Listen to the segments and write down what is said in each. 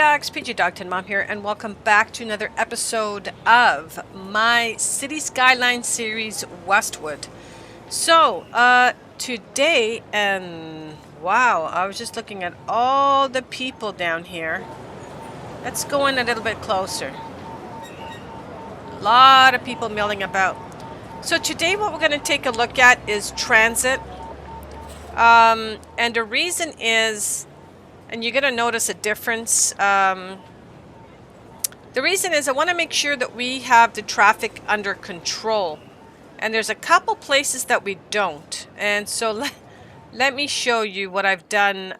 dogs, PG Dogton Mom here, and welcome back to another episode of my City Skyline series, Westwood. So, today, and wow, I was just looking at all the people down here. Let's go in a little bit closer. A lot of people milling about. So today what we're going to take a look at is transit. And the reason is, and you're going to notice a difference. The reason is I want to make sure that we have the traffic under control. And there's a couple places that we don't. And so let me show you what I've done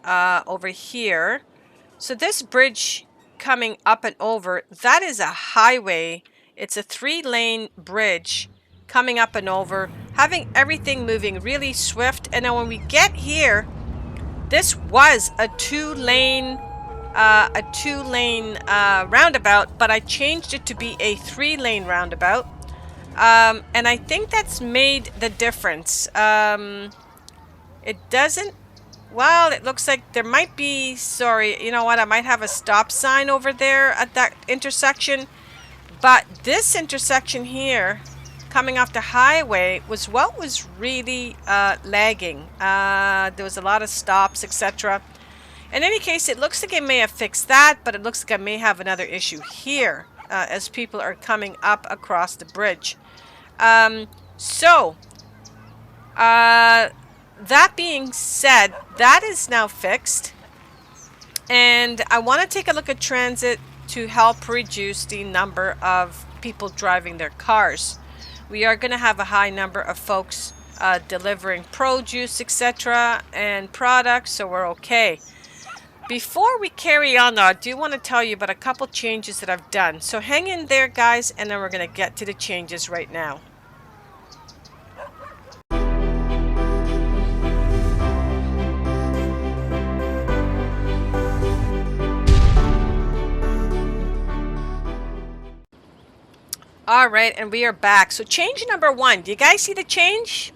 over here. So this bridge coming up and over, that is a highway. It's a 3-lane bridge coming up and over, having everything moving really swift. And then when we get here, this was a two-lane roundabout, but I changed it to be a 3-lane roundabout. And I think that's made the difference. It doesn't, well, it looks like there might be, sorry, you know what, I might have a stop sign over there at that intersection. But this intersection here, coming off the highway, was what was really lagging. There was a lot of stops, etc. In any case, it looks like I may have fixed that, but it looks like I may have another issue here as people are coming up across the bridge. That being said, that is now fixed. And I want to take a look at transit to help reduce the number of people driving their cars. We are going to have a high number of folks delivering produce, etc. and products, so we're okay. Before we carry on, though, I do want to tell you about a couple changes that I've done. So hang in there, guys, and then we're going to get to the changes right now. All right, and we are back. So change number 1. Do you guys see the change?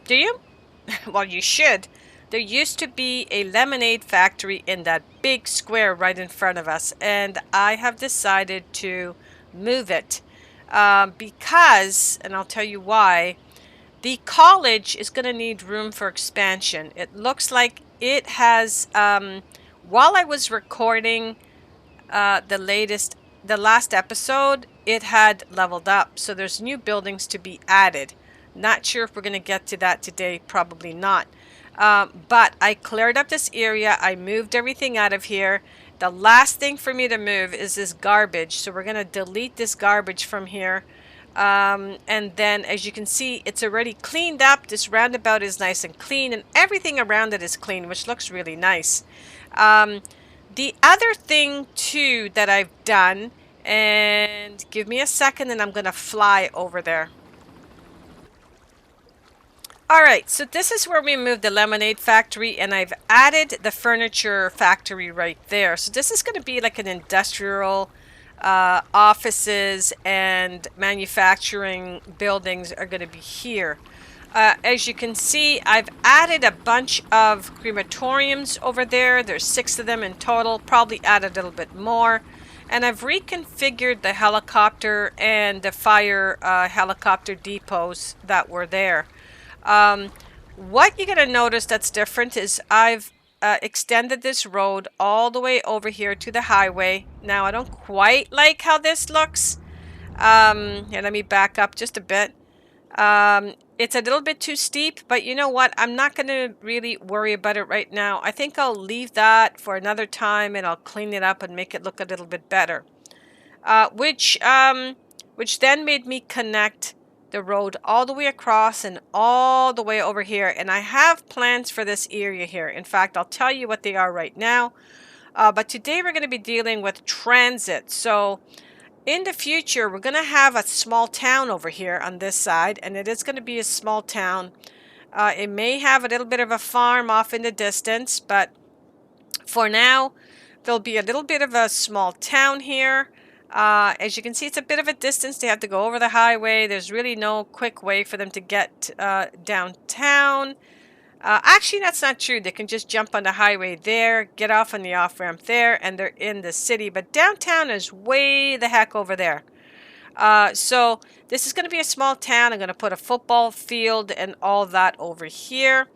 Do you? Well, you should. There used to be a lemonade factory in that big square right in front of us, and I have decided to move it because, and I'll tell you why, the college is going to need room for expansion. It looks like it has, while I was recording the last episode, it had leveled up. So there's new buildings to be added. Not sure if we're going to get to that today. Probably not. But I cleared up this area. I moved everything out of here. The last thing for me to move is this garbage. So we're going to delete this garbage from here. And then, as you can see, it's already cleaned up. This roundabout is nice and clean, and everything around it is clean, which looks really nice. The other thing, too, that I've done, and give me a second and I'm going to fly over there. Alright, so this is where we moved the lemonade factory, and I've added the furniture factory right there. So this is going to be like an industrial offices and manufacturing buildings are going to be here. As you can see, I've added a bunch of crematoriums over there. There's 6 of them in total, probably added a little bit more. And I've reconfigured the helicopter and the fire helicopter depots that were there. What you're going to notice that's different is I've extended this road all the way over here to the highway. Now, I don't quite like how this looks. Here, let me back up just a bit. It's a little bit too steep, but you know what? I'm not going to really worry about it right now. I think I'll leave that for another time, and I'll clean it up and make it look a little bit better. Which then made me connect the road all the way across and all the way over here. And I have plans for this area here. In fact, I'll tell you what they are right now. But today we're going to be dealing with transit. So in the future, we're going to have a small town over here on this side, and it is going to be a small town. It may have a little bit of a farm off in the distance, but for now, there'll be a little bit of a small town here. As you can see, it's a bit of a distance. They have to go over the highway. There's really no quick way for them to get downtown. Actually, that's not true. They can just jump on the highway there, get off on the off-ramp there, and they're in the city. But downtown is way the heck over there. So this is going to be a small town. I'm going to put a football field and all that over here.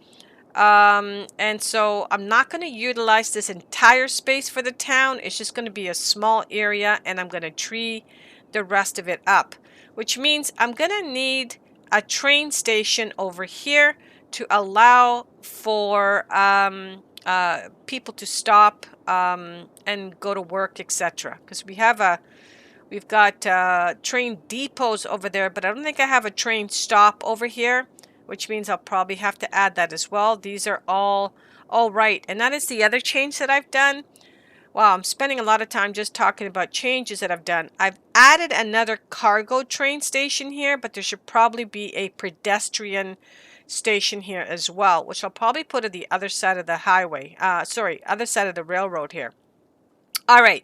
And so I'm not going to utilize this entire space for the town. It's just going to be a small area, and I'm going to tree the rest of it up, which means I'm going to need a train station over here to allow for people to stop and go to work, etc. Because we've got train depots over there, but I don't think I have a train stop over here, which means I'll probably have to add that as well. These are all right, and that is the other change that I've done. Wow, I'm spending a lot of time just talking about changes that I've done. I've added another cargo train station here, but there should probably be a pedestrian station here as well, which I'll probably put at the other side of the highway. Other side of the railroad here. All right,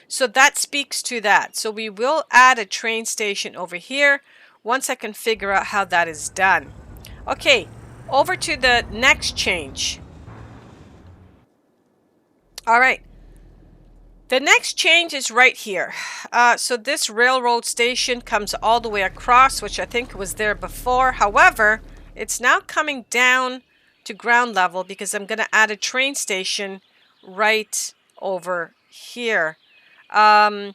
so that speaks to that. So we will add a train station over here once I can figure out how that is done. Okay, over to the next change. All right. The next change is right here. So this railroad station comes all the way across, which I think was there before. However, it's now coming down to ground level because I'm going to add a train station right over here. And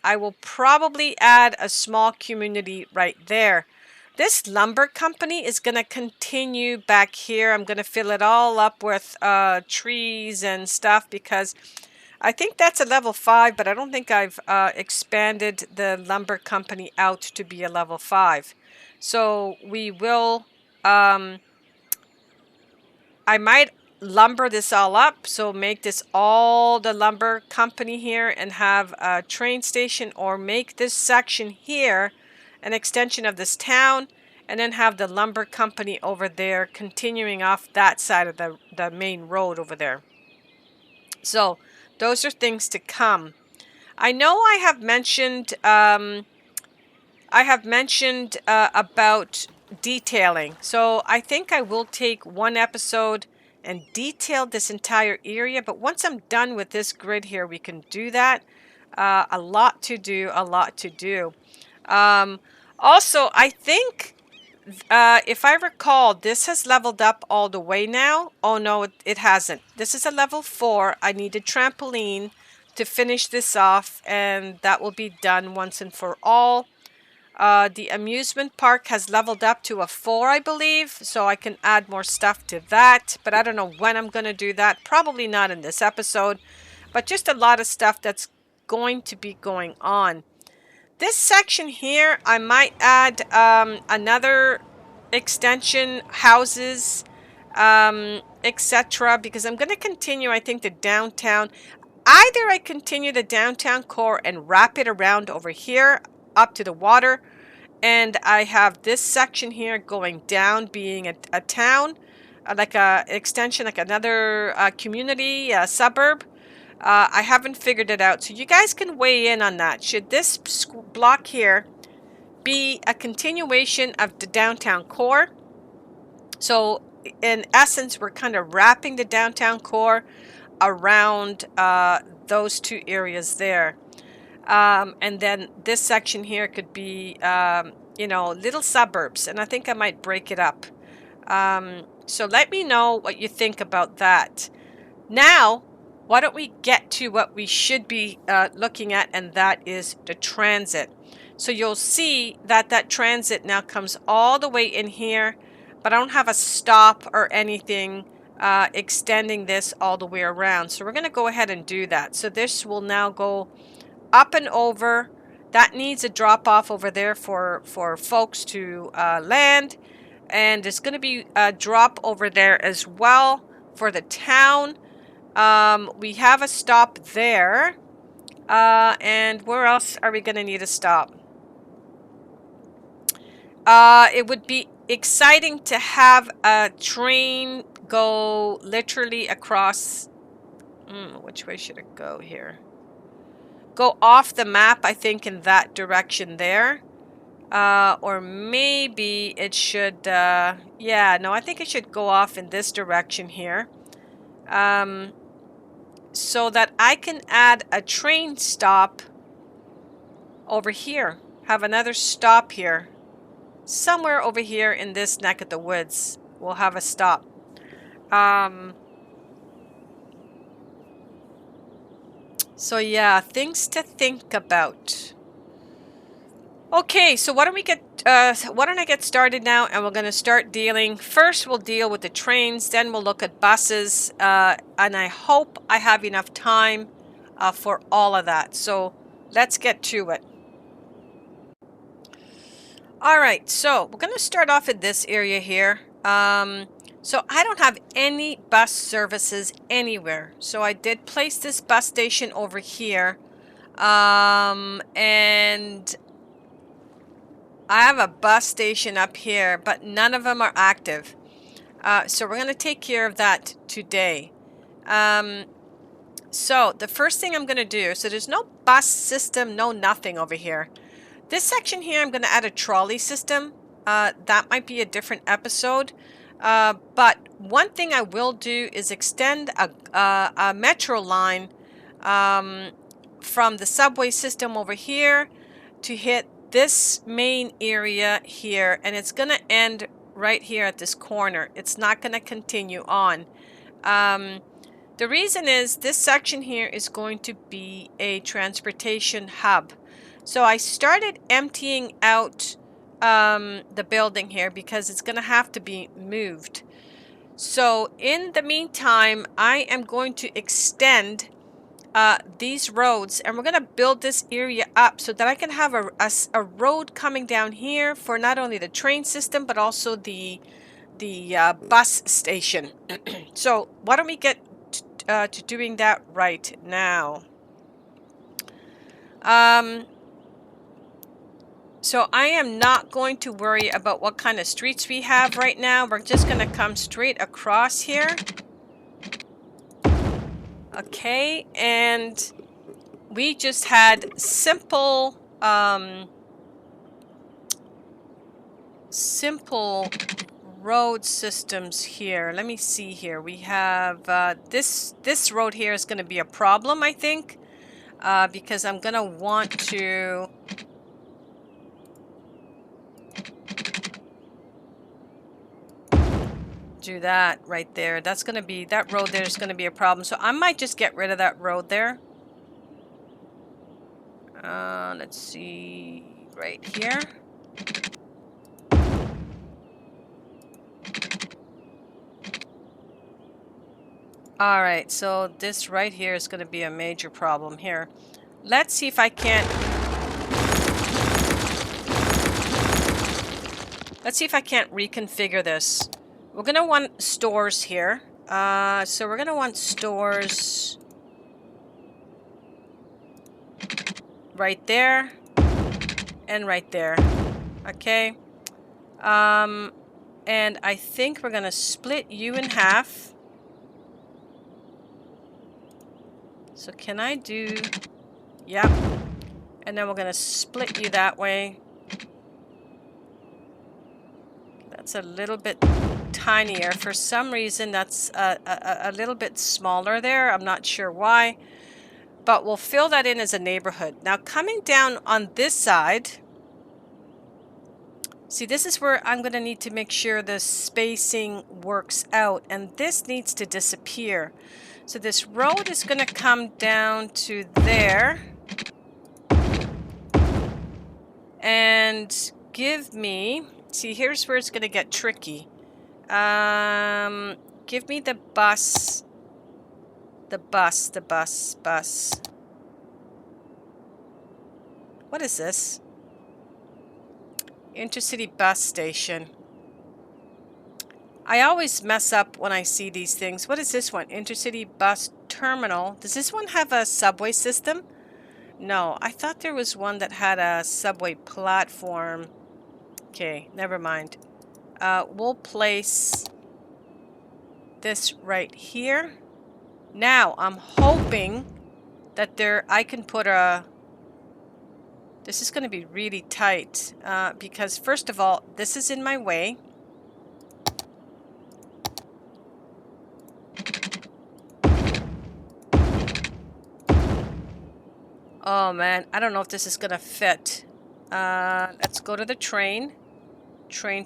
I will probably add a small community right there. This lumber company is going to continue back here. I'm going to fill it all up with trees and stuff because I think that's a level 5, but I don't think I've expanded the lumber company out to be a level 5. So we will, I might lumber this all up, so make this all the lumber company here and have a train station, or make this section here an extension of this town, and then have the lumber company over there continuing off that side of the main road over there. So those are things to come. I know I have mentioned about detailing. So I think I will take one episode and detail this entire area. But once I'm done with this grid here, we can do that. A lot to do. Also, I think if I recall, this has leveled up all the way now. Oh no, it hasn't. This is a level 4. I need a trampoline to finish this off, and that will be done once and for all. The amusement park has leveled up to a 4, I believe, so I can add more stuff to that, but I don't know when I'm going to do that. Probably not in this episode, but just a lot of stuff that's going to be going on. This section here, I might add another extension, houses, etc. Because I'm going to continue, I think, the downtown. Either I continue the downtown core and wrap it around over here up to the water, and I have this section here going down being a town, like a extension, like another community, suburb. I haven't figured it out, so you guys can weigh in on that. Should this block here be a continuation of the downtown core? So in essence, we're kind of wrapping the downtown core around those two areas there. And then this section here could be, little suburbs, and I think I might break it up. So let me know what you think about that. Now, why don't we get to what we should be looking at, and that is the transit. So you'll see that that transit now comes all the way in here, but I don't have a stop or anything extending this all the way around. So we're going to go ahead and do that. So this will now go up and over. That needs a drop off over there for folks to land. And there's going to be a drop over there as well for the town. We have a stop there. And where else are we going to need a stop? It would be exciting to have a train go literally across. Which way should it go here? Go off the map, I think, in that direction there. Or maybe it should, yeah, no, I think it should go off in this direction here. So that I can add a train stop over here. Have another stop here. Somewhere over here in this neck of the woods, we'll have a stop. So yeah, things to think about. Okay, so why don't I get started now, and we're going to start dealing. First, we'll deal with the trains, then we'll look at buses, and I hope I have enough time for all of that. So let's get to it. All right, so we're going to start off in this area here. So I don't have any bus services anywhere. So I did place this bus station over here. And I have a bus station up here, but none of them are active. So we're going to take care of that today. So the first thing I'm going to do, so there's no bus system, no nothing over here. This section here, I'm going to add a trolley system. That might be a different episode. But one thing I will do is extend a metro line from the subway system over here to hit this main area here, and it's going to end right here at this corner. It's not going to continue on. The reason is this section here is going to be a transportation hub. So I started emptying out the building here because it's going to have to be moved. So in the meantime, I am going to extend these roads, and we're going to build this area up so that I can have a road coming down here for not only the train system but also the bus station. So why don't we get to doing that right now? So I am not going to worry about what kind of streets we have right now. We're just going to come straight across here. Okay, and we just had simple road systems here. Let me see here. We have this road here is going to be a problem, I think, because I'm going to want to do that right there. That's going to be, that road there is going to be a problem. So I might just get rid of that road there. Let's see, right here. All right, so this right here is going to be a major problem here. Let's see if I can't... Let's see if I can't reconfigure this. We're going to want stores here. So we're going to want stores right there and right there. Okay. And I think we're going to split you in half. So can I do... Yep. And then we're going to split you that way. That's a little bit tinier. For some reason, that's a little bit smaller there. I'm not sure why. But we'll fill that in as a neighborhood. Now, coming down on this side... See, this is where I'm going to need to make sure the spacing works out. And this needs to disappear. So this road is going to come down to there. And give me... See, here's where it's going to get tricky. Give me the bus. The bus. What is this? Intercity bus station. I always mess up when I see these things. What is this one? Intercity bus terminal. Does this one have a subway system? No, I thought there was one that had a subway platform. Okay, never mind. We'll place this right here. Now, I'm hoping that I can put a This is going to be really tight because first of all, this is in my way. Oh man, I don't know if this is going to fit. Let's go to the train. Train.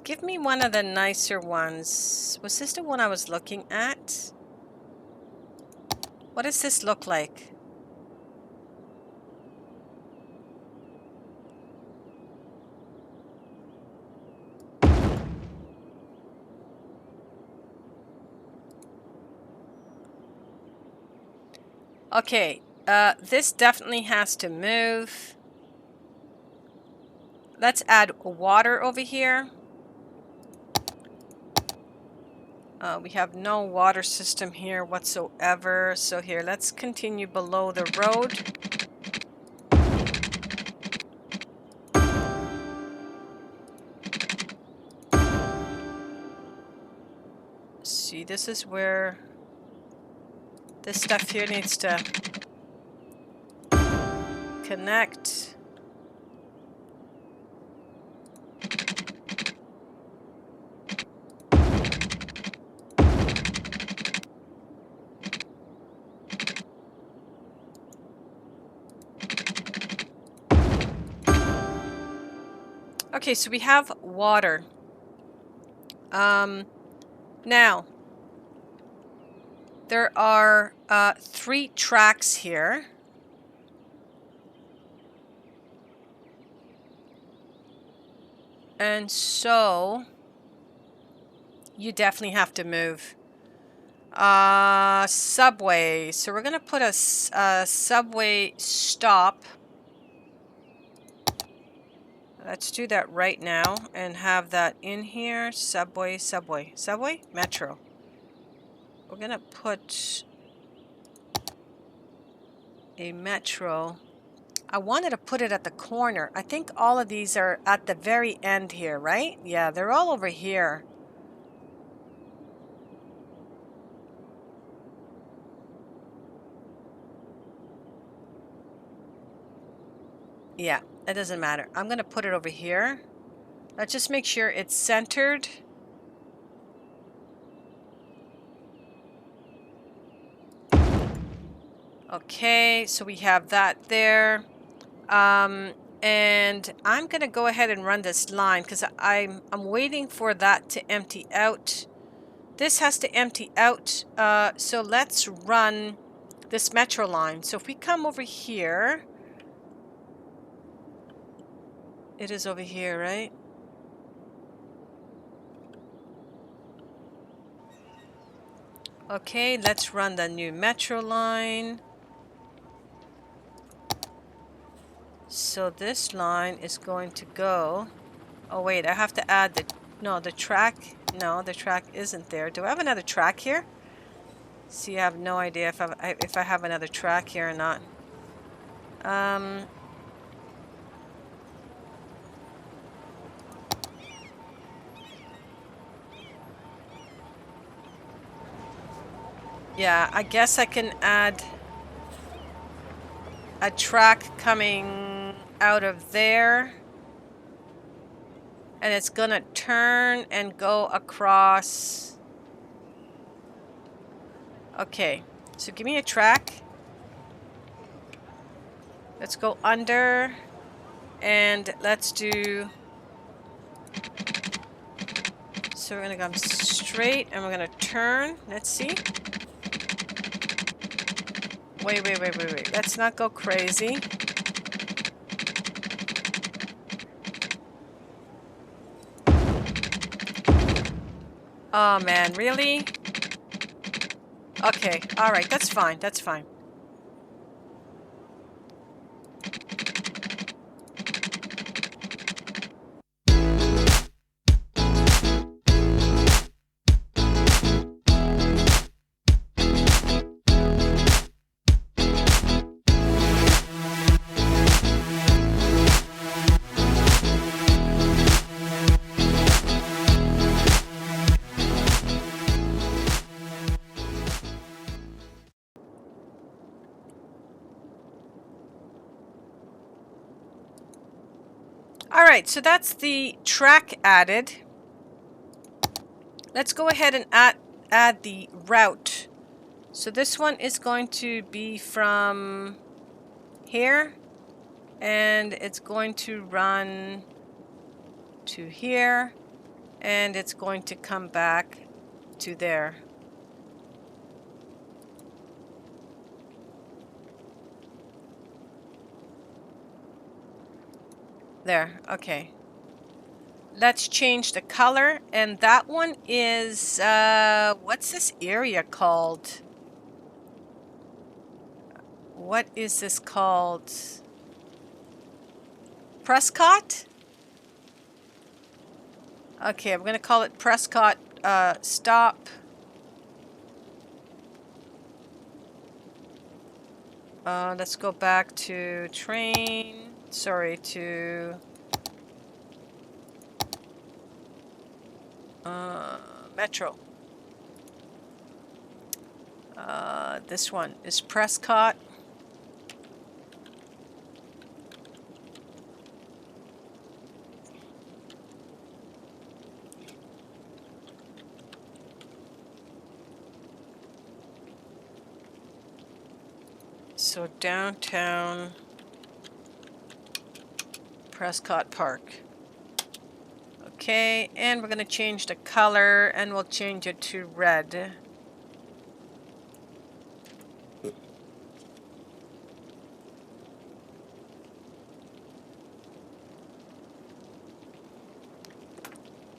Give me one of the nicer ones. Was this the one I was looking at? What does this look like? Okay, this definitely has to move. Let's add water over here. We have no water system here whatsoever. So here, let's continue below the road. See, this is where this stuff here needs to connect. Okay, so we have water. Now, there are 3 tracks here. And so, you definitely have to move. Subway. So we're going to put a subway stop. Let's do that right now and have that in here. Subway, metro. We're going to put a metro. I wanted to put it at the corner. I think all of these are at the very end here, right? Yeah, they're all over here. Yeah, it doesn't matter. I'm going to put it over here. Let's just make sure it's centered. Okay, so we have that there. And I'm going to go ahead and run this line because I'm waiting for that to empty out. This has to empty out. So let's run this metro line. So if we come over here, it is over here, right? Okay, let's run the new metro line. So this line is going to go... Oh wait, I have to add the... No, the track... No, the track isn't there. Do I have another track here? See, I have no idea if I have another track here or not. Yeah, I guess I can add a track coming out of there. And it's gonna turn and go across. Okay, so give me a track. Let's go under. And let's do... So we're gonna come straight and we're gonna turn. Let's see. Wait. Let's not go crazy. Oh man, really? Okay, alright, that's fine. All right, so that's the track added. Let's go ahead and add the route. So this one is going to be from here, and it's going to run to here, and it's going to come back to there. There, okay. Let's change the color, and that one is, what's this area called? What is this called? Prescott? Okay, I'm gonna call it Prescott, stop. Let's go back to train, sorry, to Metro. This one is Prescott. So downtown Prescott Park. Okay, and we're going to change the color, and we'll change it to red.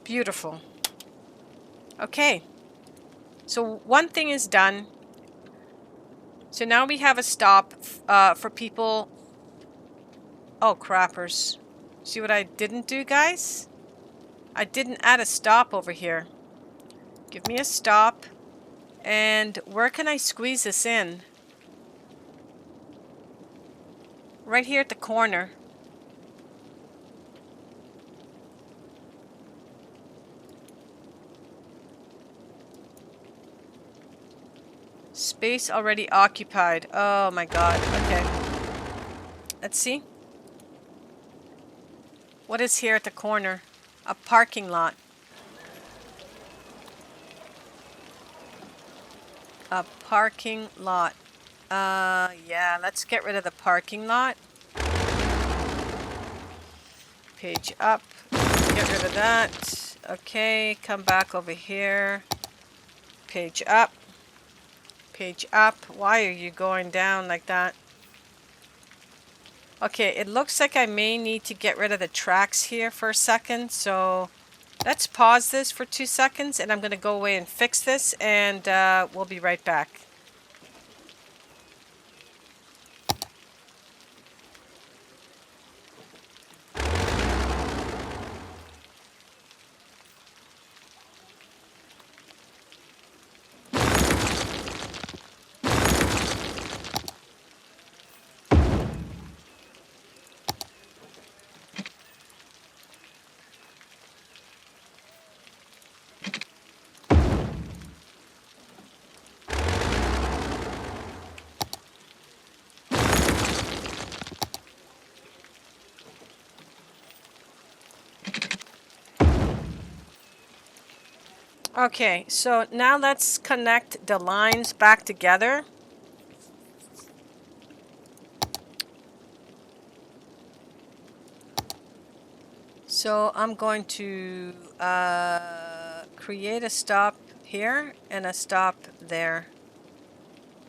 Beautiful. Okay, so one thing is done. So now we have a stop for people. Oh, crappers. See what I didn't do, guys? I didn't add a stop over here. Give me a stop. And where can I squeeze this in? Right here at the corner. Space already occupied. Oh my god. Okay. Let's see. What is here at the corner? A parking lot. A parking lot. Yeah, let's get rid of the parking lot. Page up. Get rid of that. Okay, come back over here. Page up. Page up. Why are you going down like that? Okay, it looks like I may need to get rid of the tracks here for a second, so let's pause this for 2 seconds, and I'm going to go away and fix this, and we'll be right back. Okay, so now let's connect the lines back together. So I'm going to create a stop here and a stop there.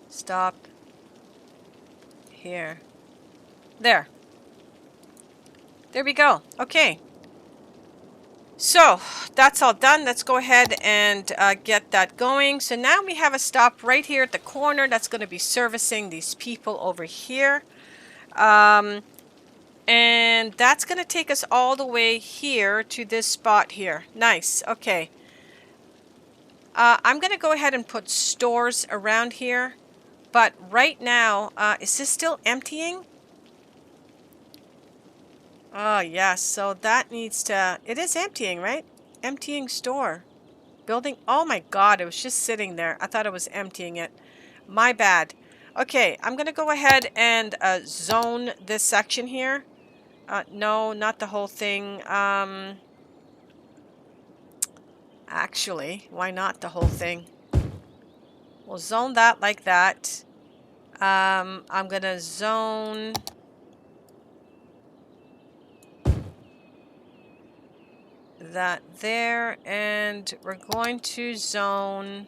Stop here. There. There we go. Okay. So that's all done. Let's go ahead and get that going. So now we have a stop right here at the corner that's going to be servicing these people over here. And that's going to take us all the way here to this spot here. Nice. Okay. I'm going to go ahead and put stores around here. But right now, is this still emptying? Oh, yes. So that needs to... It is emptying, right? Emptying store. Building... Oh, my God. It was just sitting there. I thought it was emptying it. My bad. Okay. I'm going to go ahead and zone this section here. No, not the whole thing. Actually, why not the whole thing? We'll zone that like that. I'm gonna zone that there, and we're going to zone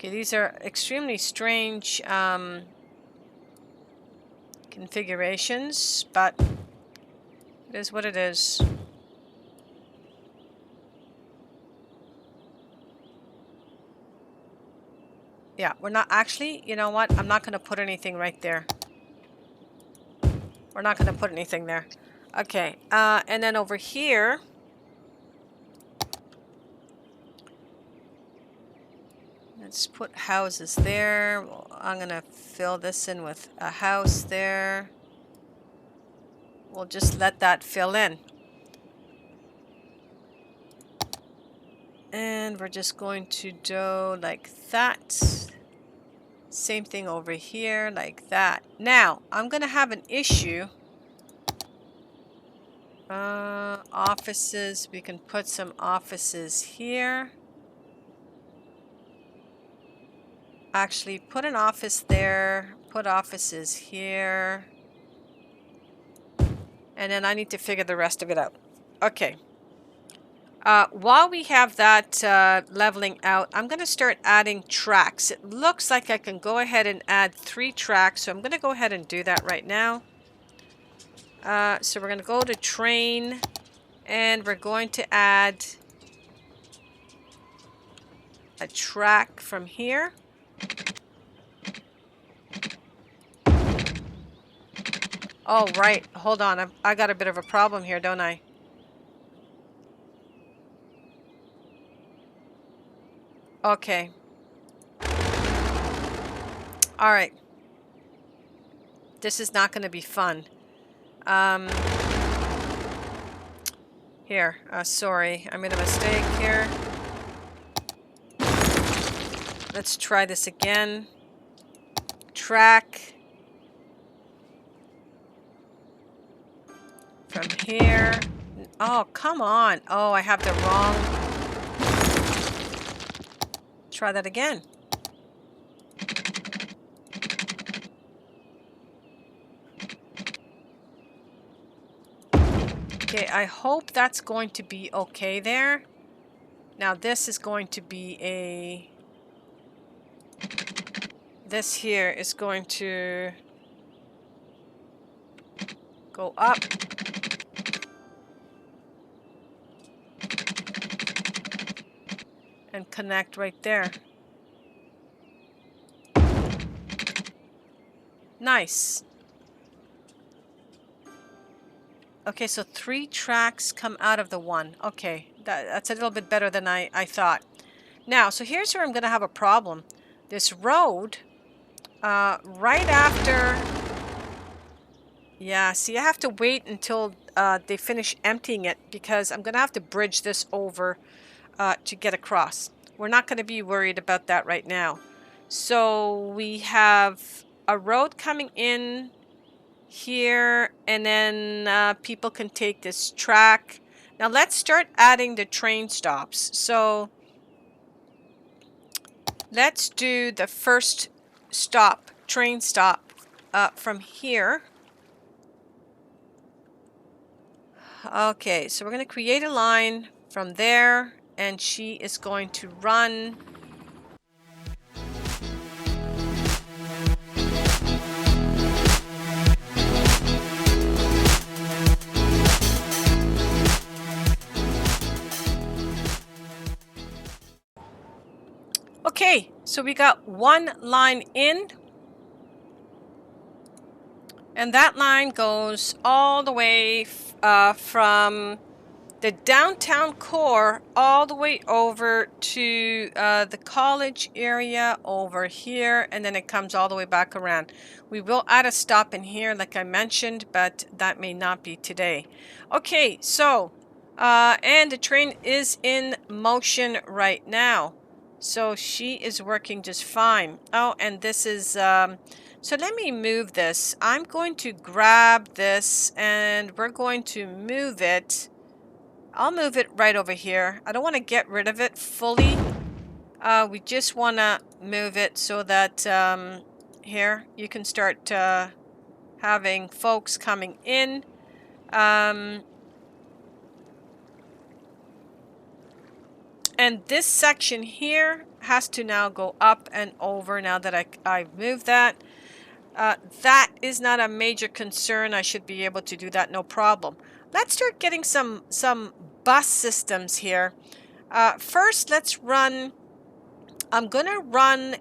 okay, these are extremely strange configurations, but it is what it is. Yeah, we're not actually, you know what? I'm not going to put anything right there. We're not going to put anything there. Okay, and then over here, let's put houses there. Well, I'm going to fill this in with a house there. We'll just let that fill in. And we're just going to do like that. Same thing over here, like that. Now, I'm going to have an issue. Offices, we can put some offices here. Actually, put an office there, put offices here. And then I need to figure the rest of it out. Okay. While we have that leveling out, I'm going to start adding tracks. It looks like I can go ahead and add 3 tracks, so I'm going to go ahead and do that right now. So we're going to go to train, and we're going to add a track from here. Oh, right. Hold on. I got a bit of a problem here, don't I? Okay. All right. This is not going to be fun. Here. Sorry. I made a mistake here. Let's try this again. Track. From here. Oh, come on. Oh, I have the wrong. Try that again. Okay, I hope that's going to be okay there. Now this is going to be a... This here is going to go up. And connect right there. Nice. Okay, so 3 tracks come out of the 1. Okay, that's a little bit better than I thought. Now, so here's where I'm going to have a problem. This road, right after... Yeah, see, I have to wait until they finish emptying it because I'm going to have to bridge this over to get across. We're not going to be worried about that right now. So we have a road coming in here, and then people can take this track. Now let's start adding the train stops. So let's do the first stop, train stop from here. Okay, so we're going to create a line from there, and she is going to run. Okay, so we got 1 line in, and that line goes all the way from the downtown core all the way over to the college area over here, and then it comes all the way back around. We will add a stop in here like I mentioned, but that may not be today. Okay, so and the train is in motion right now, so she is working just fine. Oh, and this is so let me move this. I'm going to grab this and we're going to move it. I'll move it right over here. I don't want to get rid of it fully. We just want to move it so that here you can start having folks coming in. And this section here has to now go up and over now that I've moved that. That is not a major concern. I should be able to do that, no problem. Let's start getting some bus systems here. First, let's run. I'm gonna run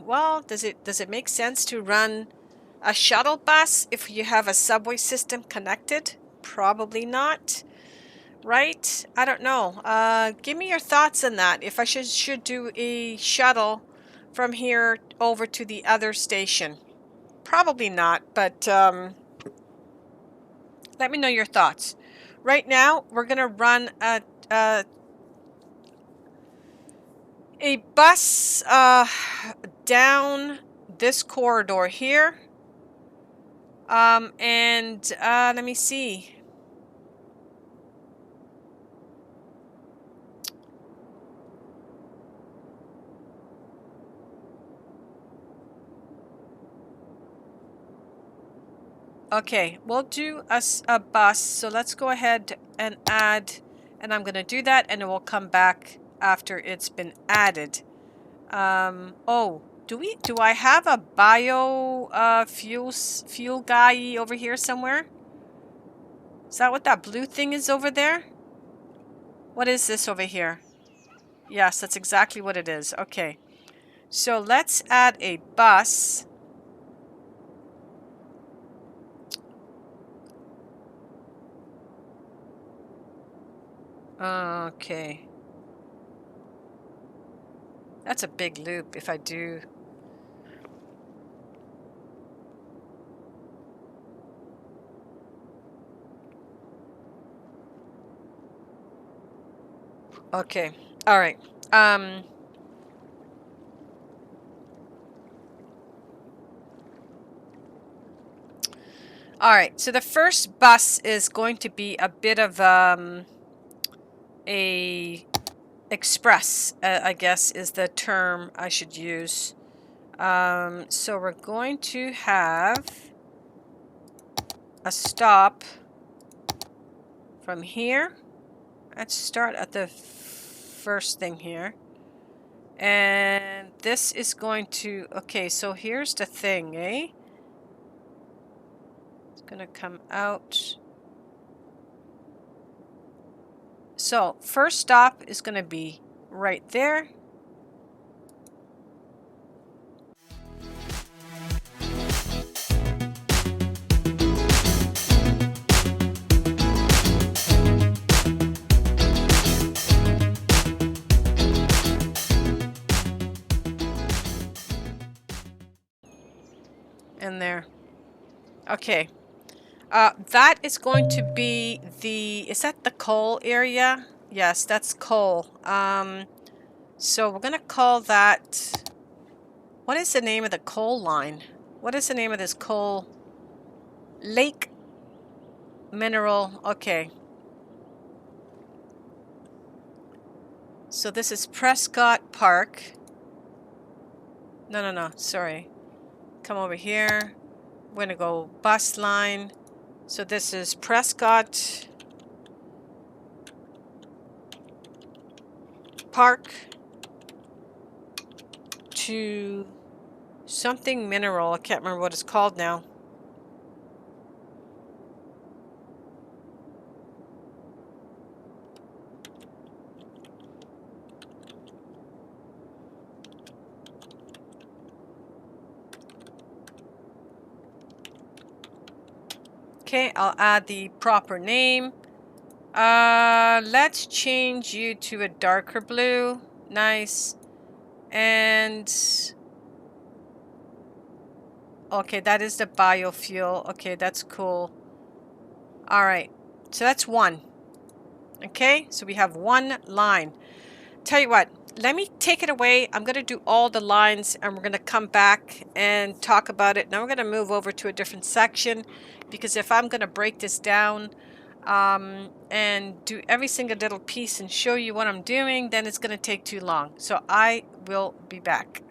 well, does it make sense to run a shuttle bus if you have a subway system connected? Probably not, right? I don't know. Give me your thoughts on that. If I should do a shuttle from here over to the other station. Probably not, but let me know your thoughts. Right now, we're gonna run a bus down this corridor here. And let me see. Okay, we'll do a bus. So let's go ahead and add, and I'm going to do that, and it will come back after it's been added. Oh, do I have a bio fuel guy over here somewhere? Is that what that blue thing is over there? What is this over here? Yes, that's exactly what it is. Okay. So let's add a bus. Okay. That's a big loop if I do. Okay. All right. All right. So the first bus is going to be a bit of a express, I guess is the term I should use. So we're going to have a stop from here. Let's start at the first thing here. And this is going to, okay, so here's the thing, eh? It's going to come out. So first stop is going to be right there. And there. Okay. That is going to be the, is that the coal area? Yes, that's coal. So we're going to call that, what is the name of the coal line? What is the name of this coal? Lake Mineral. Okay. So this is Prescott Park. No, sorry. Come over here. We're going to go bus line. So this is Prescott Park to something mineral. I can't remember what it's called now. Okay, I'll add the proper name. Let's change you to a darker blue. Nice. And okay, that is the biofuel. Okay, that's cool. All right, so that's one. Okay, so we have one line. Tell you what, let me take it away. I'm going to do all the lines and we're going to come back and talk about it. Now we're going to move over to a different section, because if I'm going to break this down and do every single little piece and show you what I'm doing, then it's going to take too long. So I will be back.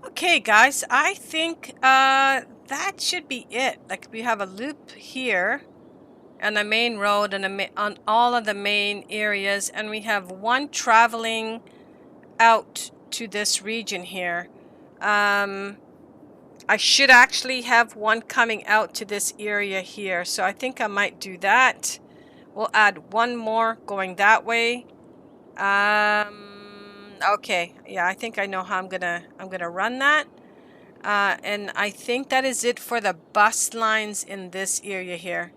Okay guys, I think that should be it. Like, we have a loop here and a main road and on all of the main areas, and we have one traveling out to this region here. I should actually have one coming out to this area here, so I think I might do that. We'll add one more going that way. Okay, yeah, I think I know how I'm gonna run that. And I think that is it for the bus lines in this area here.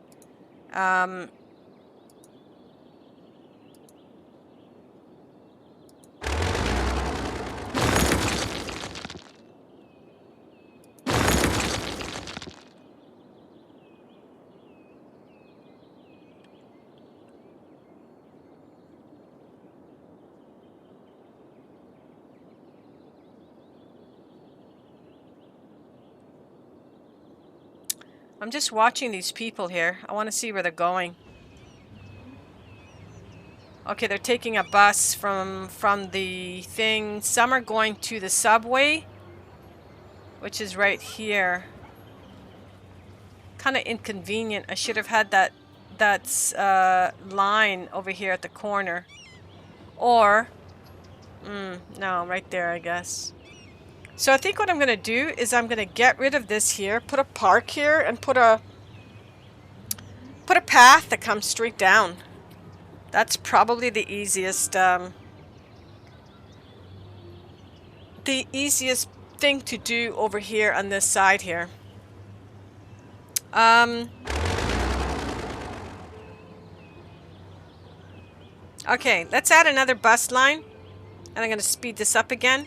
I'm just watching these people here. I want to see where they're going. Okay, they're taking a bus from the thing. Some are going to the subway, which is right here. Kind of inconvenient. I should have had that line over here at the corner. Or, no, right there, I guess. So I think what I'm going to do is I'm going to get rid of this here, put a park here, and put a path that comes straight down. That's probably the easiest thing to do over here on this side here. Okay, let's add another bus line, and I'm going to speed this up again.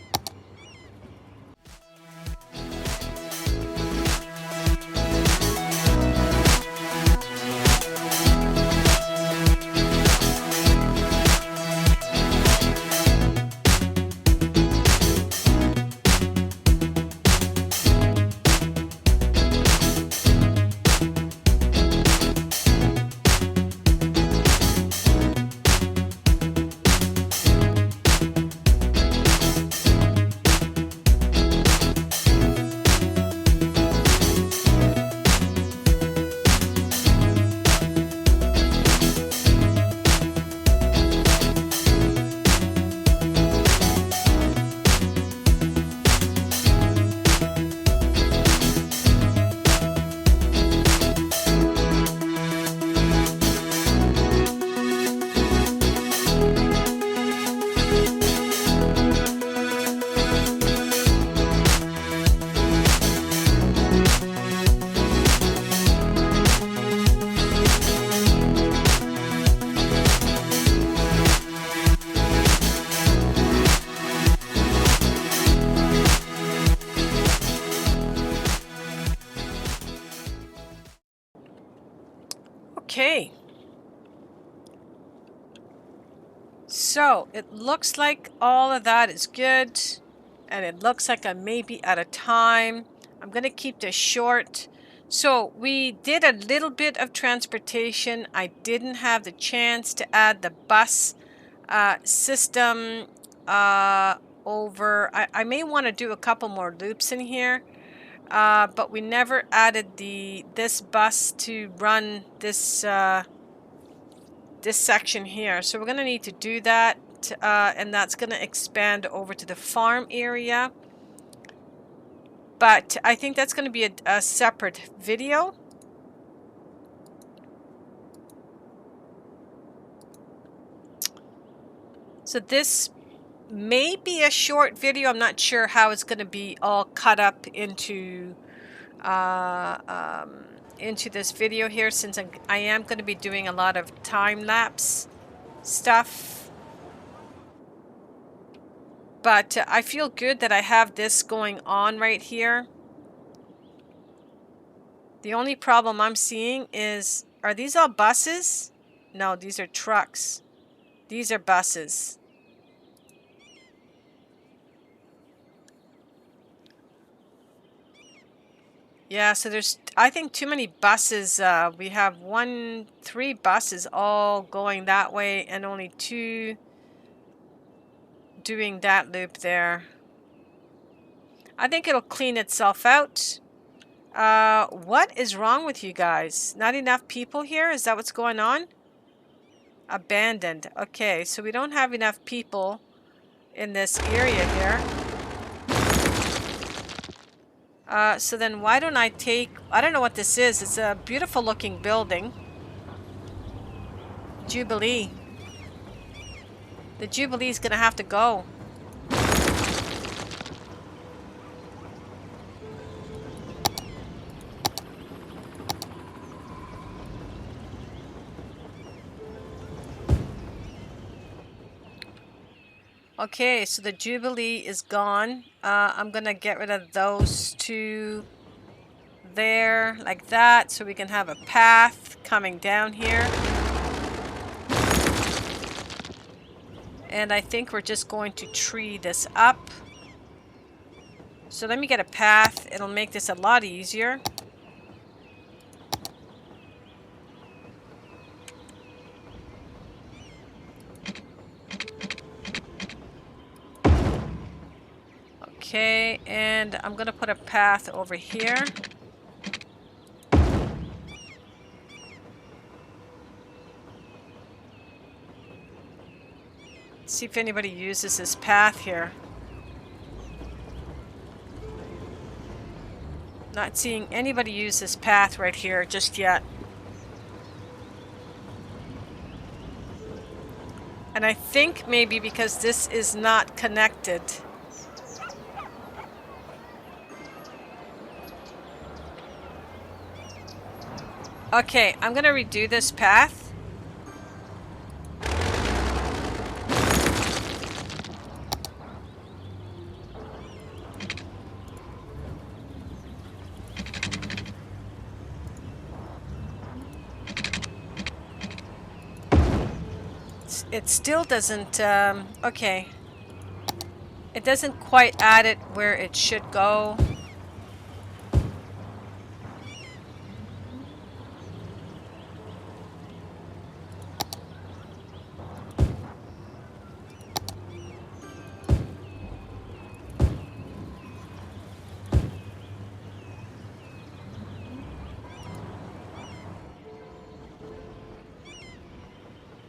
Okay. So it looks like all of that is good. And it looks like I may be out of time. I'm going to keep this short. So we did a little bit of transportation. I didn't have the chance to add the bus system over. I may want to do a couple more loops in here. But we never added this bus to run this this section here. So we're going to need to do that. And that's going to expand over to the farm area. But I think that's going to be a separate video. So this may be a short video. I'm not sure how it's going to be all cut up into this video here, since I am going to be doing a lot of time-lapse stuff. But I feel good that I have this going on right here. The only problem I'm seeing is, are these all buses? No, these are trucks. These are buses. Yeah, so there's, I think, too many buses. We have 3 buses all going that way and only 2 doing that loop there. I think it'll clean itself out. What is wrong with you guys? Not enough people here? Is that what's going on? Abandoned. Okay, so we don't have enough people in this area here. So then why don't I take... I don't know what this is. It's a beautiful looking building. Jubilee. The Jubilee's gonna have to go. Okay, so the Jubilee is gone. I'm gonna get rid of those 2 there, like that, so we can have a path coming down here. And I think we're just going to tree this up. So let me get a path. It'll make this a lot easier. Okay, and I'm gonna put a path over here. See if anybody uses this path here. Not seeing anybody use this path right here just yet. And I think maybe because this is not connected. Okay, I'm gonna redo this path. It still doesn't, okay. It doesn't quite add it where it should go.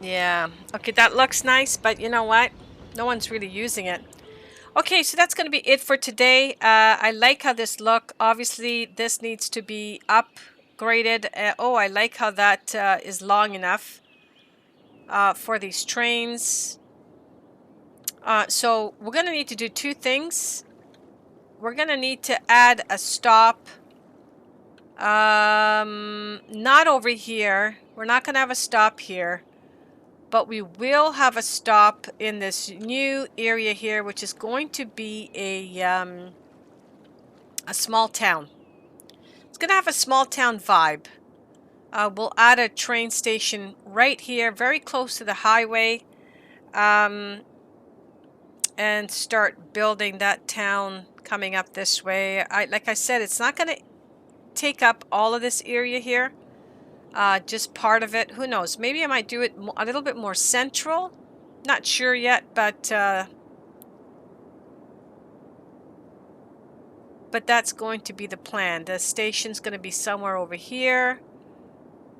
Yeah, okay, that looks nice, but you know what? No one's really using it. Okay, so that's going to be it for today. I like how this look. Obviously, this needs to be upgraded. Oh, I like how that is long enough for these trains. So we're going to need to do 2 things. We're going to need to add a stop. Not over here. We're not going to have a stop here. But we will have a stop in this new area here, which is going to be a small town. It's going to have a small town vibe. We'll add a train station right here, very close to the highway, and start building that town coming up this way. Like I said, it's not going to take up all of this area here, just part of it. Who knows? Maybe I might do it a little bit more central. Not sure yet, but that's going to be the plan. The station's going to be somewhere over here.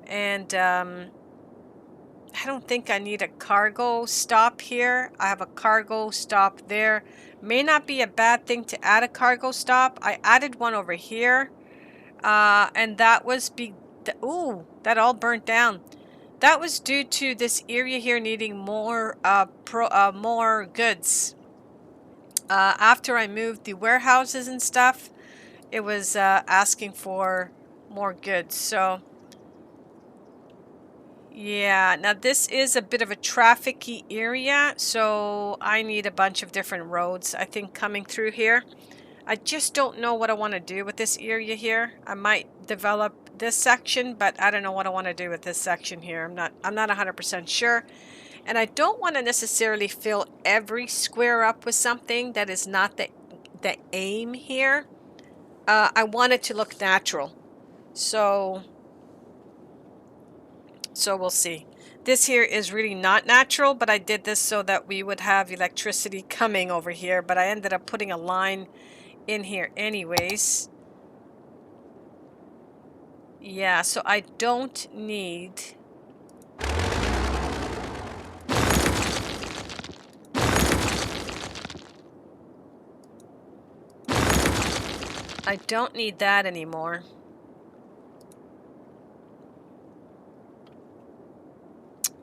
And I don't think I need a cargo stop here. I have a cargo stop there. May not be a bad thing to add a cargo stop. I added one over here. And that was... Ooh, that all burnt down. That was due to this area here needing more more goods. After I moved the warehouses and stuff, it was asking for more goods. So yeah, now this is a bit of a trafficy area, so I need a bunch of different roads, I think, coming through here. I just don't know what I want to do with this area here. I might develop this section, but I don't know what I want to do with this section here. I'm not 100% sure. And I don't want to necessarily fill every square up with something. That is not the aim here. I want it to look natural. So we'll see. This here is really not natural, but I did this so that we would have electricity coming over here. But I ended up putting a line in here anyways. Yeah, so I don't need... I don't need that anymore.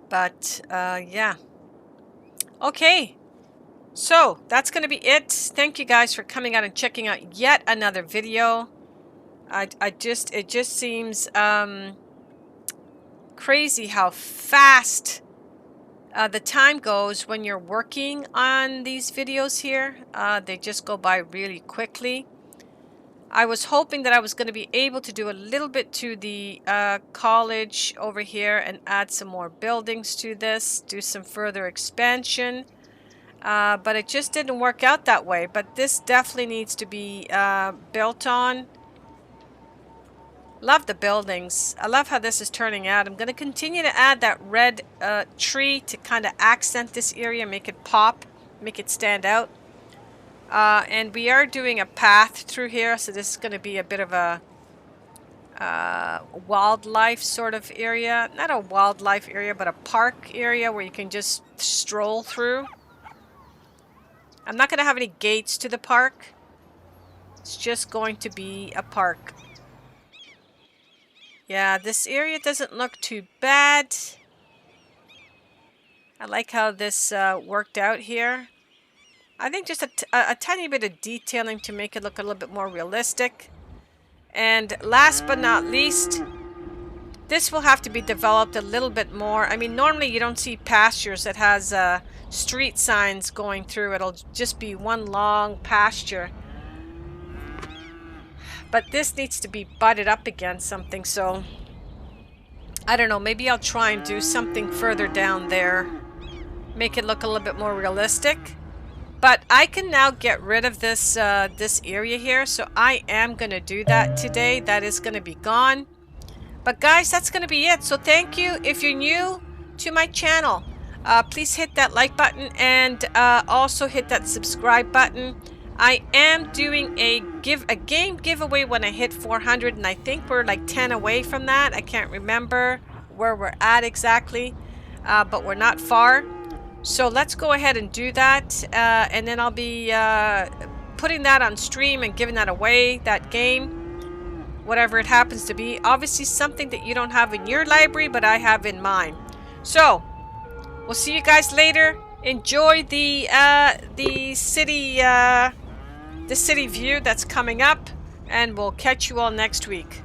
But, yeah. Okay. So, that's going to be it. Thank you guys for coming out and checking out yet another video. It just seems crazy how fast the time goes when you're working on these videos here. They just go by really quickly. I was hoping that I was going to be able to do a little bit to the college over here and add some more buildings to this, do some further expansion. But it just didn't work out that way. But this definitely needs to be built on. Love the buildings. I love how this is turning out. I'm going to continue to add that red tree to kind of accent this area, make it pop, make it stand out. And we are doing a path through here, so this is going to be a bit of a wildlife sort of area. Not a wildlife area, but a park area where you can just stroll through. I'm not going to have any gates to the park. It's just going to be a park. Yeah, this area doesn't look too bad. I like how this worked out here. I think just a tiny bit of detailing to make it look a little bit more realistic. And last but not least, this will have to be developed a little bit more. I mean, normally you don't see pastures that has street signs going through. It'll just be one long pasture. But this needs to be butted up against something, so I don't know. Maybe I'll try and do something further down there. Make it look a little bit more realistic. But I can now get rid of this this area here, so I am going to do that today. That is going to be gone. But guys, that's going to be it. So thank you. If you're new to my channel, please hit that like button and also hit that subscribe button. I am doing a game giveaway when I hit 400, and I think we're like 10 away from that. I can't remember where we're at exactly, but we're not far. So let's go ahead and do that, and then I'll be putting that on stream and giving that away, that game, whatever it happens to be. Obviously something that you don't have in your library, but I have in mine. So we'll see you guys later. Enjoy the city view that's coming up, and we'll catch you all next week.